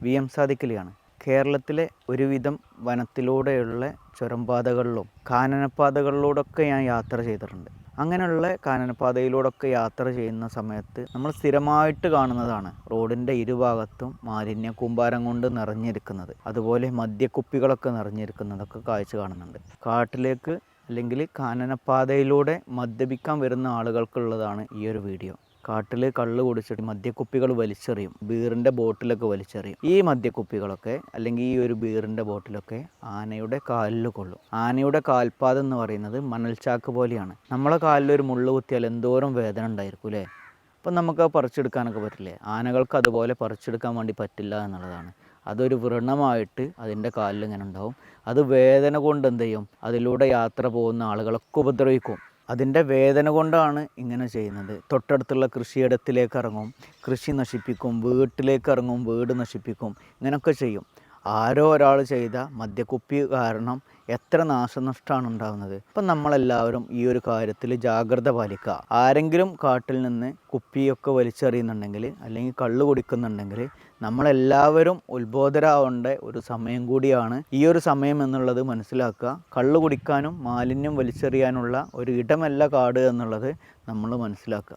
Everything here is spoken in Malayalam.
VM സാദിഖലിയാണ്. കേരളത്തിലെ ഒരുവിധം വനത്തിലൂടെയുള്ള ചുരംപാതകളിലും കാനനപ്പാതകളിലൂടെയൊക്കെ ഞാൻ യാത്ര ചെയ്തിട്ടുണ്ട്. അങ്ങനെയുള്ള കാനനപ്പാതയിലൂടെയൊക്കെ യാത്ര ചെയ്യുന്ന സമയത്ത് നമ്മൾ സ്ഥിരമായിട്ട് കാണുന്നതാണ് റോഡിൻ്റെ ഇരുഭാഗത്തും മാലിന്യ കൂമ്പാരം കൊണ്ട് നിറഞ്ഞിരിക്കുന്നത്, അതുപോലെ മദ്യക്കുപ്പികളൊക്കെ നിറഞ്ഞിരിക്കുന്നതൊക്കെ കാഴ്ച കാണുന്നുണ്ട്. കാട്ടിലേക്ക് അല്ലെങ്കിൽ കാനനപ്പാതയിലൂടെ മദ്യപിക്കാൻ വരുന്ന ആളുകൾക്കുള്ളതാണ് ഈ ഒരു വീഡിയോ. കാട്ടിൽ കള്ള് കുടിച്ചിട്ട് മദ്യക്കുപ്പികൾ വലിച്ചെറിയും, ബീറിൻ്റെ ബോട്ടിലൊക്കെ വലിച്ചെറിയും. ഈ മദ്യക്കുപ്പികളൊക്കെ അല്ലെങ്കിൽ ഈ ഒരു ബീറിൻ്റെ ബോട്ടിലൊക്കെ ആനയുടെ കാലിൽ കൊള്ളും. ആനയുടെ കാൽപാദം എന്ന് പറയുന്നത് മണൽച്ചാക്ക് പോലെയാണ്. നമ്മളെ കാലിലൊരു മുള്ളു കുത്തിയാൽ എന്തോരം വേദന ഉണ്ടായിരിക്കും അല്ലേ? അപ്പം നമുക്ക് പറിച്ചെടുക്കാനൊക്കെ പറ്റില്ലേ? ആനകൾക്ക് അതുപോലെ പറിച്ചെടുക്കാൻ വേണ്ടി പറ്റില്ല എന്നുള്ളതാണ്. അതൊരു വ്രണമായിട്ട് അതിൻ്റെ കാലിൽ ഇങ്ങനെ ഉണ്ടാവും. അത് വേദന കൊണ്ട് എന്ത് ചെയ്യും? അതിലൂടെ യാത്ര പോകുന്ന ആളുകളൊക്കെ ഉപദ്രവിക്കും. അതിൻ്റെ വേദന കൊണ്ടാണ് ഇങ്ങനെ ചെയ്യുന്നത്. തൊട്ടടുത്തുള്ള കൃഷിയിടത്തിലേക്ക് ഇറങ്ങും, കൃഷി നശിപ്പിക്കും, വീട്ടിലേക്ക് ഇറങ്ങും, വീട് നശിപ്പിക്കും, ഇങ്ങനെയൊക്കെ ചെയ്യും. ആരോ ഒരാൾ ചെയ്ത മദ്യക്കുപ്പി കാരണം എത്ര നാശനഷ്ടമാണ് ഉണ്ടാകുന്നത്. അപ്പം നമ്മളെല്ലാവരും ഈ ഒരു കാര്യത്തിൽ ജാഗ്രത പാലിക്കുക. ആരെങ്കിലും കാട്ടിൽ നിന്ന് കുപ്പിയൊക്കെ വലിച്ചെറിയുന്നുണ്ടെങ്കിൽ അല്ലെങ്കിൽ കള്ള് കുടിക്കുന്നുണ്ടെങ്കിൽ നമ്മളെല്ലാവരും ഉത്ബോധരാവേണ്ട ഒരു സമയം കൂടിയാണ് ഈ ഒരു സമയം എന്നുള്ളത് മനസ്സിലാക്കുക. കള്ള് കുടിക്കാനും മാലിന്യം വലിച്ചെറിയാനുള്ള ഒരു ഇടമല്ല കാട് എന്നുള്ളത് നമ്മൾ മനസ്സിലാക്കുക.